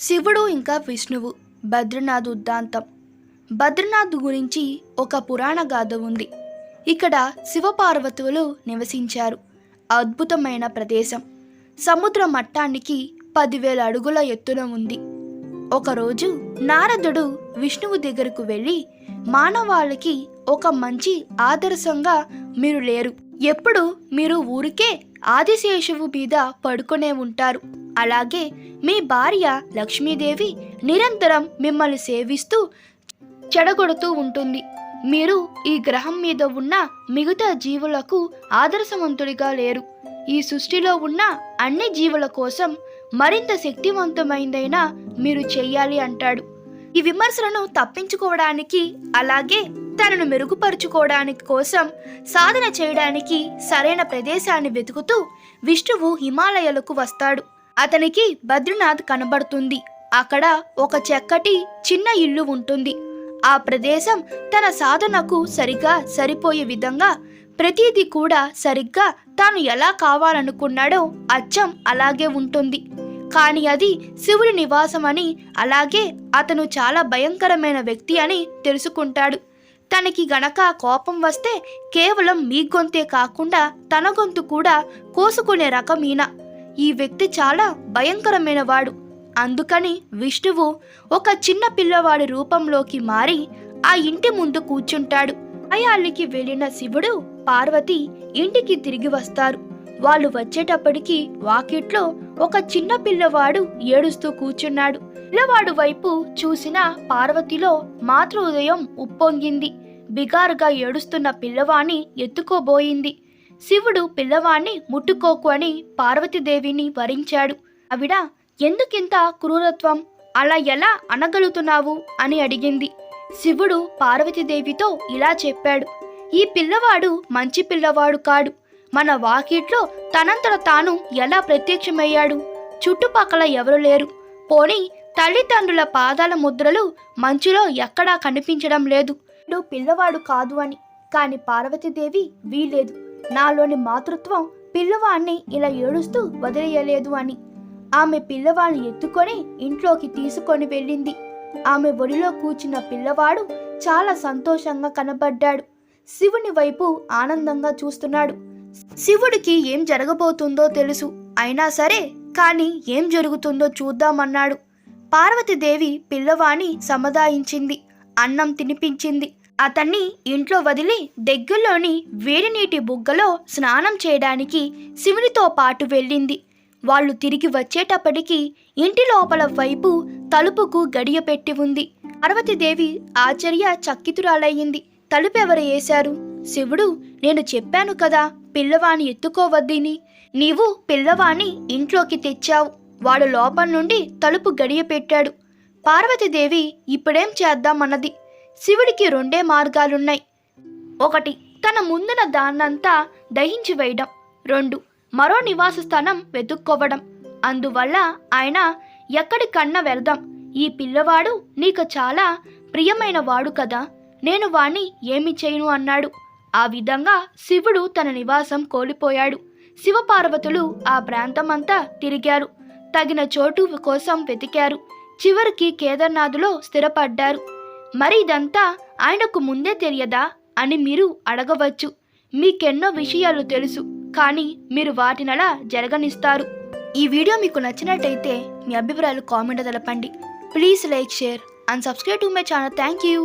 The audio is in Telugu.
శివుడు ఇంకా విష్ణువు బద్రీనాథ్ ఉద్దాంతం. బద్రీనాథ్ గురించి ఒక పురాణ గాథ ఉంది. ఇక్కడ శివపార్వతులు నివసించారు. అద్భుతమైన ప్రదేశం సముద్ర మట్టానికి 10,000 అడుగుల ఎత్తున ఉంది. ఒకరోజు నారదుడు విష్ణువు దగ్గరకు వెళ్ళి, మానవాళికి ఒక మంచి ఆదర్శంగా మీరు లేరు. ఎప్పుడు మీరు ఊరికే ఆదిశేషువు మీద పడుకునే ఉంటారు. అలాగే మీ భార్య లక్ష్మీదేవి నిరంతరం మిమ్మల్ని సేవిస్తూ చెడగొడుతూ ఉంటుంది. మీరు ఈ గ్రహం మీద ఉన్న మిగతా జీవులకు ఆదర్శవంతుడిగా లేరు. ఈ సృష్టిలో ఉన్న అన్ని జీవుల కోసం మరింత శక్తివంతమైందైనా మీరు చెయ్యాలి అంటాడు. ఈ విమర్శలను తప్పించుకోవడానికి, అలాగే తనను మెరుగుపరుచుకోవడానికి కోసం సాధన చేయడానికి సరైన ప్రదేశాన్ని వెతుకుతూ విష్ణువు హిమాలయాలకు వస్తాడు. అతనికి బద్రీనాథ్ కనబడుతుంది. అక్కడ ఒక చక్కటి చిన్న ఇల్లు ఉంటుంది. ఆ ప్రదేశం తన సాధనకు సరిగా సరిపోయే విధంగా ప్రతిదీ కూడా సరిగ్గా తాను ఎలా కావాలనుకున్నాడో అచ్చం అలాగే ఉంటుంది. కానీ అది శివుడి నివాసమని, అలాగే అతను చాలా భయంకరమైన వ్యక్తి అని తెలుసుకుంటాడు. తనకి గనక కోపం వస్తే కేవలం మీ గొంతే కాకుండా తన గొంతు కూడా కోసుకునే రకం ఈయన. ఈ వ్యక్తి చాలా భయంకరమైన వాడు. అందుకని విష్ణువు ఒక చిన్న పిల్లవాడి రూపంలోకి మారి ఆ ఇంటి ముందు కూర్చుంటాడు. అయాళ్ళకి వెళ్ళిన శివుడు, పార్వతి ఇంటికి తిరిగి వస్తారు. వాళ్ళు వచ్చేటప్పటికి వాకిట్లో ఒక చిన్న పిల్లవాడు ఏడుస్తూ కూర్చున్నాడు. పిల్లవాడు వైపు చూసిన పార్వతిలో మాతృ హృదయం ఉప్పొంగింది. బిగారుగా ఏడుస్తున్న పిల్లవాణ్ణి ఎత్తుకోబోయింది. శివుడు పిల్లవాణ్ణి ముట్టుకోకు అని పార్వతీదేవిని వరించాడు. ఆవిడ, ఎందుకింత క్రూరత్వం, అలా ఎలా అనగలుగుతున్నావు అని అడిగింది. శివుడు పార్వతీదేవితో ఇలా చెప్పాడు, ఈ పిల్లవాడు మంచి పిల్లవాడు కాడు. మన వాకిట్లో తనంతట తాను ఎలా ప్రత్యక్షమయ్యాడు? చుట్టుపక్కల ఎవరు లేరు. పోనీ తల్లిదండ్రుల పాదాల ముద్రలు మంచులో ఎక్కడా కనిపించడం లేదు. పిల్లవాడు కాదు అని. కాని పార్వతీదేవి వీలేదు, నాలోని మాతృత్వం పిల్లవాణ్ణి ఇలా ఏడుస్తూ వదిలేయలేదు అని. ఆమె పిల్లవాడిని ఎత్తుకొని ఇంట్లోకి తీసుకొని వెళ్ళింది. ఆమె ఒడిలో కూర్చున్న పిల్లవాడు చాలా సంతోషంగా కనబడ్డాడు. శివుని వైపు ఆనందంగా చూస్తున్నాడు. శివుడికి ఏం జరగబోతుందో తెలుసు. అయినా సరే కానీ ఏం జరుగుతుందో చూద్దామన్నాడు. పార్వతీదేవి పిల్లవాణ్ణి సముదాయించింది, అన్నం తినిపించింది. అతన్ని ఇంట్లో వదిలి దగ్గరలోని వేడి నీటి బుగ్గలో స్నానం చేయడానికి శివునితో పాటు వెళ్ళింది. వాళ్ళు తిరిగి వచ్చేటప్పటికి ఇంటి లోపల వైపు తలుపుకు గడియ పెట్టి ఉంది. పార్వతీదేవి ఆశ్చర్య చకితురాలయ్యింది. తలుపెవరు వేశారు? శివుడు, నేను చెప్పాను కదా పిల్లవాణ్ణి ఎత్తుకోవద్దని. నీవు పిల్లవాణ్ణి ఇంట్లోకి తెచ్చావు. వాడు లోపల నుండి తలుపు గడియ పెట్టాడు. పార్వతీదేవి ఇప్పుడేం చేద్దామన్నది. శివుడికి 2 మార్గాలున్నాయి. 1, తన ముందున దాన్నంతా దహించి వేయడం. 2, మరో నివాస స్థానం వెతుక్కోవడం. అందువల్ల ఆయన ఎక్కడికన్నా వెళ్దాం. ఈ పిల్లవాడు నీకు చాలా ప్రియమైన వాడు కదా, నేను వాణ్ణి ఏమి చేయను అన్నాడు. ఆ విధంగా శివుడు తన నివాసం కోల్పోయాడు. శివపార్వతులు ఆ ప్రాంతమంతా తిరిగారు. తగిన చోటు కోసం వెతికారు. చివరికి కేదార్నాథ్లో స్థిరపడ్డారు. మరి ఇదంతా ఆయనకు ముందే తెలియదా అని మీరు అడగవచ్చు. మీకెన్నో విషయాలు తెలుసు, కానీ మీరు వాటినలా జరగనిస్తారు. ఈ వీడియో మీకు నచ్చినట్టయితే మీ అభిప్రాయాలు కామెంట్ తెలపండి. Please like, share and subscribe to my channel. Thank you.